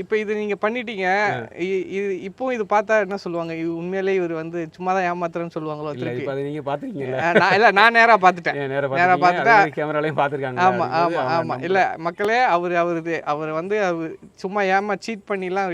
இப்போ இது நீங்க பண்ணிட்டீங்க. இப்போ இது பார்த்தா என்ன சொல்லுவாங்க? உண்மையிலேயே இவர் வந்து சும்மா தான் ஏமாத்துறேன்னு சொல்லுவாங்களோ திருப்பி? இப்போ அதை நீங்கள் பார்த்துருக்கீங்கல்ல, நான் நேராக பார்த்துட்டேன். நேராக பார்த்துட்டேன், கேமராலையும் பார்த்துருக்காங்க. ஆமா. இல்ல மக்களே அவர் வந்து அவர் சும்மா சீட் பண்ணிலாம்